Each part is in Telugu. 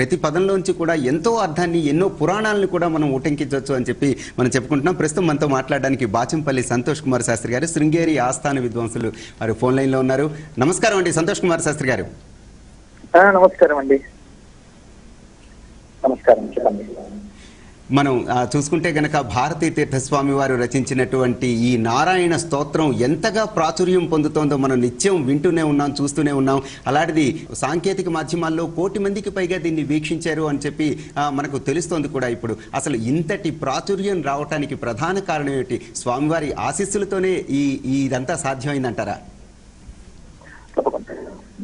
ప్రతి పదంలోంచి కూడా ఎంతో అర్థాన్ని, ఎన్నో పురాణాలను కూడా మనం ఉటంకించవచ్చు అని చెప్పి మనం చెప్పుకుంటున్నాం. ప్రస్తుతం మనతో మాట్లాడడానికి బాచంపల్లి సంతోష్ కుమార్ శాస్త్రి గారు, శృంగేరి ఆస్థాన విద్వాంసులు, వారు ఫోన్ లైన్లో ఉన్నారు. నమస్కారం అండి సంతోష్ కుమార్ శాస్త్రి గారు. నమస్కారం అండి. నమస్కారం. చెప్పండి. మనం చూసుకుంటే గనక భారతీ తీర్థస్వామి వారు రచించినటువంటి ఈ నారాయణ స్తోత్రం ఎంతగా ప్రాచుర్యం పొందుతోందో మనం నిత్యం వింటూనే ఉన్నాం, చూస్తూనే ఉన్నాం. అలాంటిది సాంకేతిక మాధ్యమాల్లో 1 కోటి మందికి పైగా దీన్ని వీక్షించారు అని చెప్పి మనకు తెలుస్తోంది కూడా. ఇప్పుడు అసలు ఇంతటి ప్రాచుర్యం రావటానికి ప్రధాన కారణం ఏమిటి? స్వామివారి ఆశీస్సులతోనే ఇదంతా సాధ్యమైందంటారా?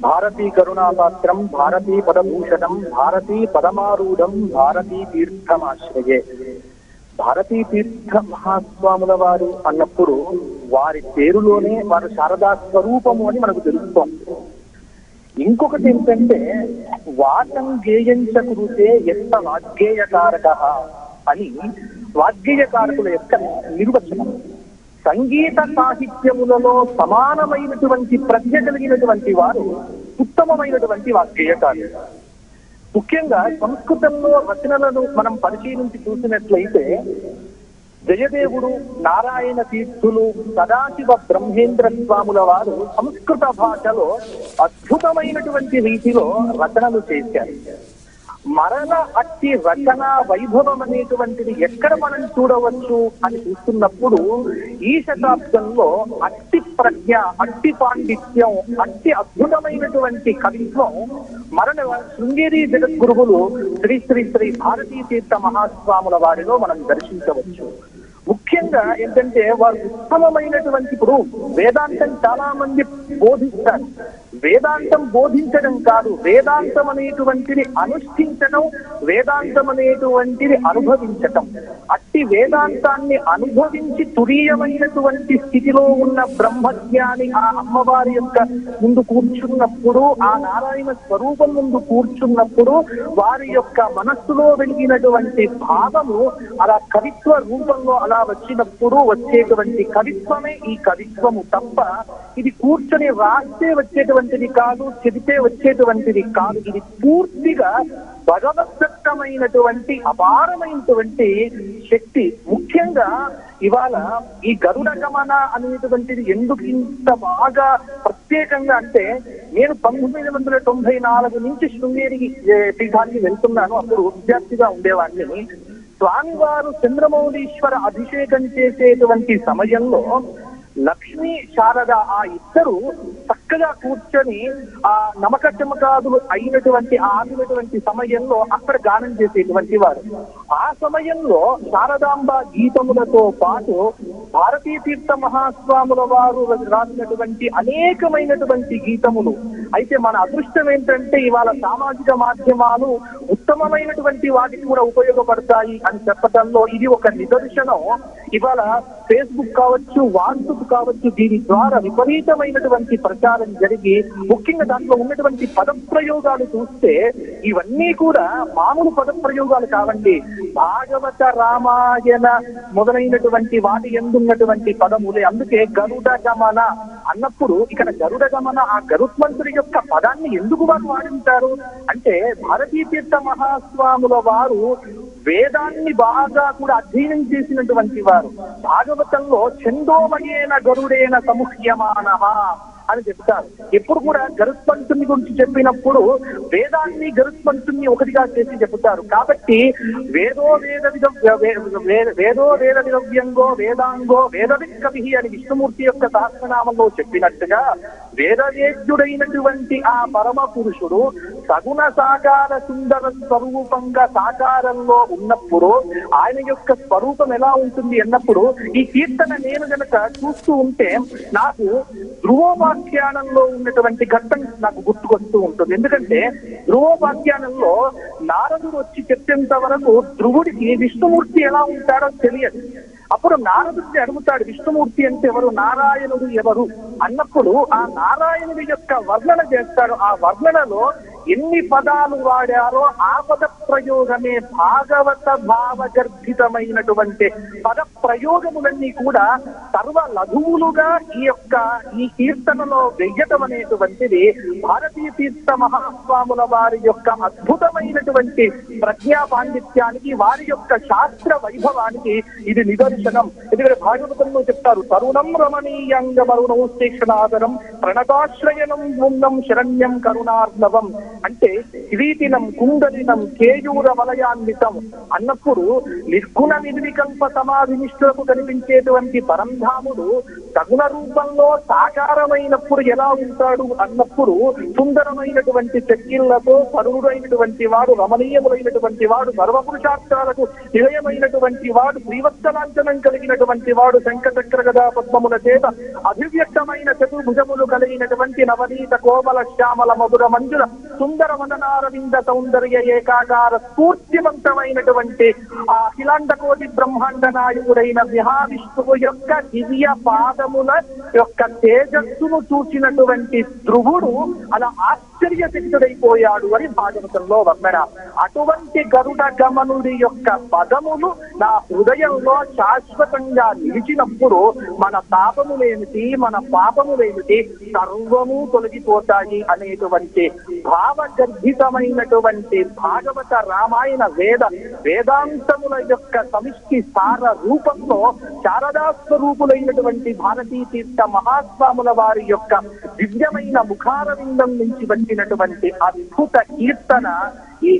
భారతీ కరుణాపాత్రం, భారతీ పదభూషణం, భారతీ పదమారూఢం, భారతీ తీర్థమాశ్రయే. భారతీ తీర్థ మహాస్వాముల వారు అన్నప్పుడు వారి పేరులోనే వారు శారదా స్వరూపము అని మనకు తెలుస్తోంది. ఇంకొకటి ఏంటంటే వాటం గేయంచ కురుతే ఎంత వాగ్గేయకారక అని వాగ్గేయకారకుల యొక్క నిర్వచనం. సంగీత సాహిత్యములలో సమానమైనటువంటి ప్రజ్ఞ కలిగినటువంటి వారు ఉత్తమమైనటువంటి వాగ్గేయకారులు. ముఖ్యంగా సంస్కృతంలో రచనలను మనం పరిశీలించి చూసినట్లయితే జయదేవుడు, నారాయణ తీర్థులు, సదాశివ బ్రహ్మేంద్ర స్వాముల వారు సంస్కృత భాషలో అద్భుతమైనటువంటి రీతిలో రచనలు చేశారు. మరల అట్టి రచన వైభవం అనేటువంటిది ఎక్కడ మనం చూడవచ్చు అని చూస్తున్నప్పుడు ఈ శతాబ్దంలో అట్టి ప్రజ్ఞ, అట్టి పాండిత్యం, అట్టి అద్భుతమైనటువంటి కవిత్వం శృంగేరి జగద్గురువులు శ్రీ శ్రీ శ్రీ భారతీ తీర్థ మహాస్వాముల వారిలో మనం దర్శించవచ్చు. ముఖ్యంగా ఏంటంటే వారు ఉత్తమమైనటువంటి, ఇప్పుడు వేదాంతం చాలా మంది బోధిస్తారు. వేదాంతం బోధించడం కాదు, వేదాంతం అనేటువంటిది అనుష్ఠించడం, వేదాంతం అనేటువంటిది అనుభవించటం. అట్టి వేదాంతాన్ని అనుభవించి తురీయమైనటువంటి స్థితిలో ఉన్న బ్రహ్మజ్ఞాని ఆ అమ్మవారి యొక్క ముందు కూర్చున్నప్పుడు, ఆ నారాయణ స్వరూపం ముందు కూర్చున్నప్పుడు వారి యొక్క మనస్సులో వెలిగినటువంటి భావము అలా కవిత్వ రూపంలో అలా వచ్చినప్పుడు వచ్చేటువంటి కవిత్వమే ఈ కవిత్వము తప్ప ఇది కూర్చొని రాస్తే వచ్చేటువంటిది కాదు, చెబితే వచ్చేటువంటిది కాదు. ఇది పూర్తిగా భగవద్దత్తమైనటువంటి అపారమైనటువంటి శక్తి. ముఖ్యంగా ఇవాళ ఈ గరుడ గమన అనేటువంటిది ఎందుకు ఇంత బాగా ప్రత్యేకంగా అంటే, నేను 1994 నుంచి శృంగేరి పీఠానికి వెళ్తున్నాను. అప్పుడు విద్యార్థిగా ఉండేవాడిని. స్వామివారు చంద్రమౌళీశ్వర అభిషేకం చేసేటువంటి సమయంలో లక్ష్మీ శారద ఆ ఇద్దరు చక్కగా కూర్చొని ఆ నమక చమకాదులు అయినటువంటి ఆగినటువంటి సమయంలో అక్కడ గానం చేసేటువంటి వారు. ఆ సమయంలో శారదాంబ గీతములతో పాటు భారతీ తీర్థ మహాస్వాముల వారు రాసినటువంటి అనేకమైనటువంటి గీతములు. అయితే మన అదృష్టం ఏంటంటే ఇవాళ సామాజిక మాధ్యమాలు ఉత్తమమైనటువంటి వాటికి కూడా ఉపయోగపడతాయి అని చెప్పడంలో ఇది ఒక నిదర్శనం. ఇవాళ ఫేస్బుక్ కావచ్చు, వాట్సాప్ కావచ్చు, దీని ద్వారా విపరీతమైనటువంటి ప్రచారం జరిగి ముఖ్యంగా దాంట్లో ఉన్నటువంటి పదప్రయోగాలు చూస్తే ఇవన్నీ కూడా మామూలు పదప్రయోగాలు కావండి. భాగవత, రామాయణ మొదలైనటువంటి వాటి ఎందున్నటువంటి పదములే. అందుకే గరుడ గమన అన్నప్పుడు ఇక్కడ గరుడ గమన, ఆ గరుత్మంతుడి యొక్క పదాన్ని ఎందుకు వారు వాడింటారు అంటే, భారతీ తీర్థ మహాస్వాముల వారు వేదాన్ని బాగా కూడా అధ్యయనం చేసినటువంటి వారు. భాగవతంలో ఛందోమయేన గరుడేన సముహ్యమానః అని చెప్తారు. ఎప్పుడు కూడా గరుత్మంతుని గురించి చెప్పినప్పుడు వేదాన్ని, గరుత్మంతుని ఒకటిగా చేసి చెబుతారు. కాబట్టి వేదో వేద విదవ్యంగో వేదాంగో వేదవిత్ కవి అని విష్ణుమూర్తి యొక్క సహస్రనామంలో చెప్పినట్టుగా వేదవేద్యుడైనటువంటి ఆ పరమ పురుషుడు సగుణ సాకార సుందర స్వరూపంగా సాకారంలో ఉన్నప్పుడు ఆయన యొక్క స్వరూపం ఎలా ఉంటుంది అన్నప్పుడు ఈ కీర్తన నేను గనక చూస్తూ ఉంటే నాకు ధ్రువోపాఖ్యానంలో ఉన్నటువంటి ఘట్టం నాకు గుర్తుకొస్తూ ఉంటుంది. ఎందుకంటే ధ్రువోపాఖ్యానంలో నారదుడు వచ్చి చెప్పేంత వరకు ధ్రువుడికి విష్ణుమూర్తి ఎలా ఉంటాడో తెలియదు. అప్పుడు నారదుడిని అడుగుతాడు, విష్ణుమూర్తి అంటే ఎవరు, నారాయణుడు ఎవరు అన్నప్పుడు ఆ నారాయణుడి యొక్క వర్ణన చేస్తాడు. ఆ వర్ణనలో ఎన్ని పదాలు వాడారో ఆ పద ప్రయోగమే భాగవత భావగర్భితమైనటువంటి పద ప్రయోగములన్నీ కూడా సర్వ లఘువులుగా ఈ కీర్తనలో వెయ్యటం అనేటువంటిది భారతీయ తీర్థ మహాస్వాముల వారి యొక్క అద్భుతమైనటువంటి ప్రజ్ఞా పాండిత్యానికి, వారి యొక్క శాస్త్ర వైభవానికి ఇది నిదర్శనం. ఎందుకంటే భాగవతంలో చెప్తారు, తరుణం రమణీయంగ మరుణం శిక్షణాదరం ప్రణతాశ్రయనం గుండం శరణ్యం కరుణార్ణవం అంటే కిరీటినం కుండలినం కేయూర వలయాన్వితం అన్నప్పుడు నిర్గుణ నిర్వికల్ప సమాధినిష్ఠులకు కనిపించేటువంటి పరంధాముడు సగుణ రూపంలో సాకారమైనప్పుడు ఎలా ఉంటాడు అన్నప్పుడు సుందరమైనటువంటి చెక్కిళ్లతో పరువుడైనటువంటి వాడు, రమణీయములైనటువంటి వాడు, సర్వపురుషార్థాలకు నిలయమైనటువంటి వాడు, శ్రీవత్సలాంఛనం కలిగినటువంటి వాడు, శంఖచక్ర గదా పద్మముల చేత అభివ్యక్తమైన చతుర్భుజములు కలిగినటువంటి నవనీత కోమల శ్యామల మధుర మంజుల సుందర వదనారవింద సౌందర్య ఏకాకార స్ఫూర్తివంతమైనటువంటి ఆ అఖిలాండ కోటి బ్రహ్మాండ నాయకుడైన మహావిష్ణువు యొక్క దివ్య పాదముల యొక్క తేజస్సును చూసినటువంటి ధ్రువుడు అలా ఆశ్చర్యచకితుడైపోయాడు అని భాగవతంలో వర్ణన. అటువంటి గరుడ గమనుడి యొక్క పదములు నా హృదయంలో శాశ్వతంగా నిలిచినప్పుడు మన తాపములేమిటి, మన పాపములేమిటి సర్వము తొలగిపోతాయి అనేటువంటి భావగర్భితమైనటువంటి భాగవత రామాయణ వేదాంతముల యొక్క సమిష్టి సార రూపంలో శారదా స్వరూపులైనటువంటి భారతీ తీర్థ మహాస్వాముల వారి యొక్క దివ్యమైన ముఖారవిందం నుంచి వచ్చినటువంటి అద్భుత కీర్తన ఈ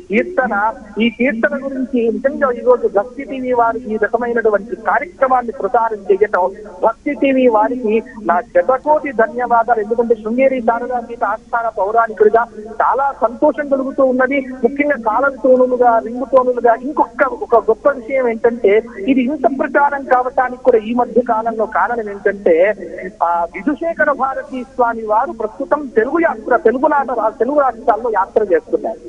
కీర్తన గురించి నిజంగా ఈరోజు భక్తి టీవీ వారు ఈ రకమైనటువంటి కార్యక్రమాన్ని ప్రసారం చేయటం భక్తి టీవీ వారికి నా శతకోటి ధన్యవాదాలు. ఎందుకంటే శృంగేరి శారదా గీత ఆస్థాన పౌరాణికుడిగా చాలా సంతోషం కలుగుతూ ఉన్నది. ముఖ్యంగా కాలం తోనులుగా, రింగు తోనులుగా ఒక గొప్ప విషయం ఏంటంటే ఇది ఇంత ప్రచారం కావటానికి కూడా ఈ మధ్య కాలంలో కారణం ఏంటంటే విధుశేఖర భారతీ స్వామి వారు ప్రస్తుతం తెలుగు రాష్ట్రాల్లో యాత్ర చేస్తున్నారు.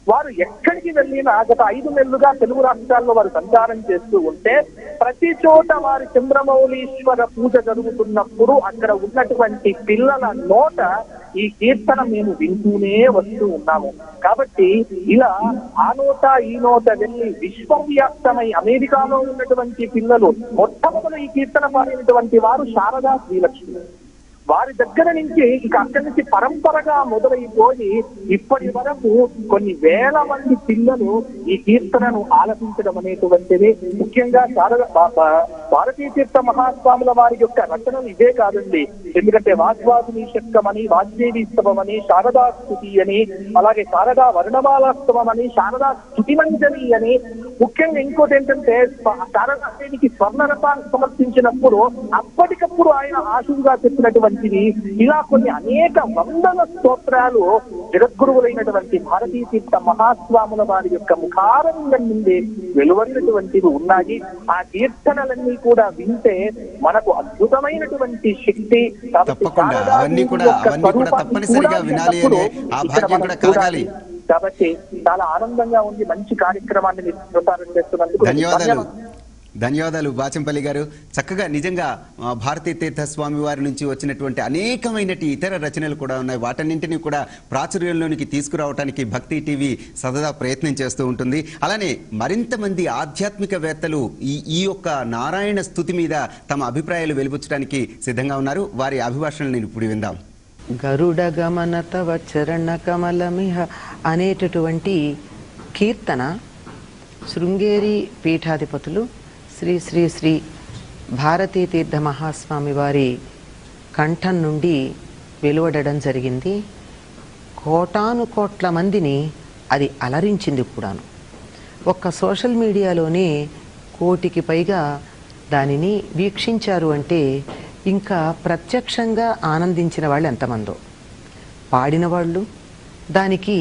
వారు ఎక్కడికి వెళ్ళినా గత 5 నెలలుగా తెలుగు రాష్ట్రాల్లో వారు సంచారం చేస్తూ ఉంటే ప్రతి చోట వారి చంద్రమౌళీశ్వర పూజ జరుగుతున్నప్పుడు అక్కడ ఉన్నటువంటి పిల్లల నోట ఈ కీర్తన మేము వింటూనే వస్తూ ఉన్నాము. కాబట్టి ఇలా ఆ నోట ఈ నోట వెళ్ళి విశ్వవ్యాప్తమై అమెరికాలో ఉన్నటువంటి పిల్లలు మొట్టమొదట ఈ కీర్తన పాడినటువంటి వారు శారదా శ్రీలక్ష్మి. వారి దగ్గర నుంచి ఇక అక్కడి నుంచి పరంపరగా మొదలైపోయి ఇప్పటి వరకు కొన్ని వేల మంది పిల్లలు ఈ కీర్తనను ఆలపించడం అనేటువంటిది. ముఖ్యంగా భారతీయ తీర్థ మహాస్వాముల వారి యొక్క రచనలు ఇవే కాదండి. ఎందుకంటే వాగ్వాదిని శక్తమని, వాగ్దేవీస్తవం అని, శారదా స్తుతి అని, అలాగే శారదా వర్ణమాలాస్తవం అని, శారదా స్తుతిమంజరి అని, ముఖ్యంగా ఇంకోటి ఏంటంటే శారదాదేవికి స్వర్ణరథాన్ని సమర్పించినప్పుడు అప్పటికప్పుడు ఆయన ఆశువుగా చెప్పినటువంటి ఇలా కొన్ని అనేక వందల స్తోత్రాలు జగద్గురువులైనటువంటి భారతీయ తీర్థ మహాస్వాముల వారి యొక్క ముఖారంగం నుండి వెలువడినటువంటివి ఉన్నాయి. ఆ కీర్తనలన్నీ కూడా వింటే మనకు అద్భుతమైనటువంటి శక్తి. కాబట్టి చాలా ఆనందంగా ఉంది. మంచి కార్యక్రమాన్ని మీరు ప్రసారం చేస్తున్నందుకు ధన్యవాదాలు బాచంపల్లి గారు. చక్కగా నిజంగా భారతీ తీర్థ స్వామి వారి నుంచి వచ్చినటువంటి అనేకమైన ఇతర రచనలు కూడా ఉన్నాయి. వాటన్నింటినీ కూడా ప్రాచుర్యంలోనికి తీసుకురావడానికి భక్తి టీవీ సదా ప్రయత్నం చేస్తూ ఉంటుంది. అలానే మరింత మంది ఆధ్యాత్మికవేత్తలు ఈ యొక్క నారాయణ స్తుతి మీద తమ అభిప్రాయాలు వెలిబుచ్చడానికి సిద్ధంగా ఉన్నారు. వారి అభిభాషణలు నేను ఇప్పుడు విందాం. గరుడ గమన తవ చరణ కమలమిహ అనేటటువంటి కీర్తన శృంగేరి పీఠాధిపతులు శ్రీ శ్రీ శ్రీ భారతీ తీర్థ మహాస్వామి వారి కంఠం నుండి వెలువడడం జరిగింది. కోటాను కోట్ల మందిని అది అలరించింది కూడాను. ఒక్క సోషల్ మీడియాలోనే 1 కోటికి పైగా దానిని వీక్షించారు అంటే ఇంకా ప్రత్యక్షంగా ఆనందించిన వాళ్ళు ఎంతమందో. పాడిన వాళ్ళు, దానికి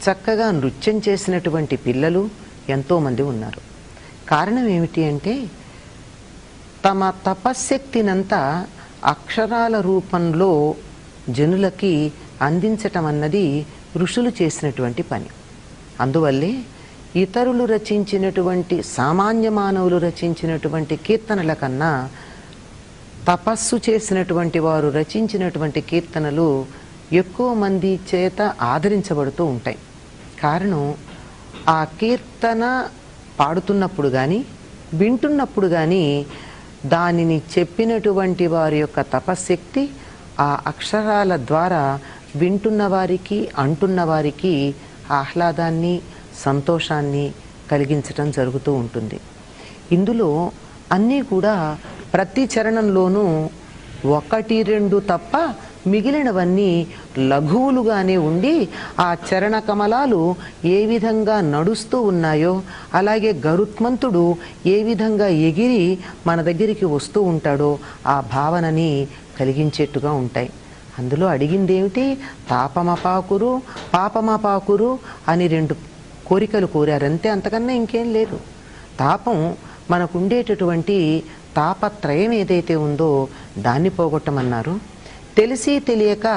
చక్కగా నృత్యం చేసినటువంటి పిల్లలు ఎంతోమంది ఉన్నారు. కారణం ఏమిటి అంటే తమ తపశ్శక్తినంతా అక్షరాల రూపంలో జనులకి అందించటం అన్నది ఋషులు చేసినటువంటి పని. అందువల్లే ఇతరులు రచించినటువంటి, సామాన్య మానవులు రచించినటువంటి కీర్తనల కన్నా తపస్సు చేసినటువంటి వారు రచించినటువంటి కీర్తనలు ఎక్కువ మంది చేత ఆదరించబడుతూ ఉంటాయి. కారణం ఆ కీర్తన పాడుతున్నప్పుడు కానీ వింటున్నప్పుడు కానీ దానిని చెప్పినటువంటి వారి యొక్క తపశ్శక్తి ఆ అక్షరాల ద్వారా వింటున్న వారికి అంటున్న వారికి ఆహ్లాదాన్ని సంతోషాన్ని కలిగించటం జరుగుతూ ఉంటుంది. ఇందులో అన్నీ కూడా ప్రతి చరణంలోనూ 1-2 తప్ప మిగిలినవన్నీ లఘువులుగానే ఉండి ఆ చరణ కమలాలు ఏ విధంగా నడుస్తూ ఉన్నాయో అలాగే గరుత్మంతుడు ఏ విధంగా ఎగిరి మన దగ్గరికి వస్తూ ఉంటాడో ఆ భావనని కలిగించేట్టుగా ఉంటాయి. అందులో అడిగింది ఏమిటి? తాపమపాకురు పాపమపాకురు అని 2 కోరికలు కోరారు అంతే, అంతకన్నా ఇంకేం లేదు. తాపం మనకుండేటటువంటి తాపత్రయం ఏదైతే ఉందో దాన్ని పోగొట్టమన్నారు. తెలిసి తెలియక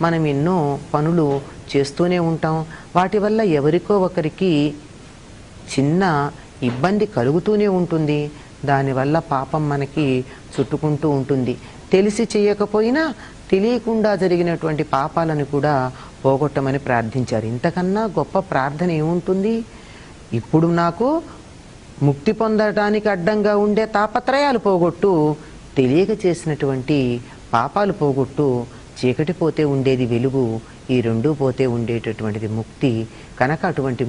మనం ఎన్నో పనులు చేస్తూనే ఉంటాం. వాటి వల్ల ఎవరికో ఒకరికి చిన్న ఇబ్బంది కలుగుతూనే ఉంటుంది. దానివల్ల పాపం మనకి చుట్టుకుంటూ ఉంటుంది. తెలిసి చేయకపోయినా తెలియకుండా జరిగినటువంటి పాపాలను కూడా పోగొట్టమని ప్రార్థించారు. ఇంతకన్నా గొప్ప ప్రార్థన ఏముంటుంది? ఇప్పుడు నాకు ముక్తి పొందడానికి అడ్డంగా ఉండే తాపత్రయాలు పోగొట్టు, తెలియక చేసినటువంటి పాపాలు పోగొట్టు, చీకటి పోతే ఉండేది వెలుగు, ఈ 2 పోతే ఉండేటటువంటిది ముక్తి. కనుక అటువంటి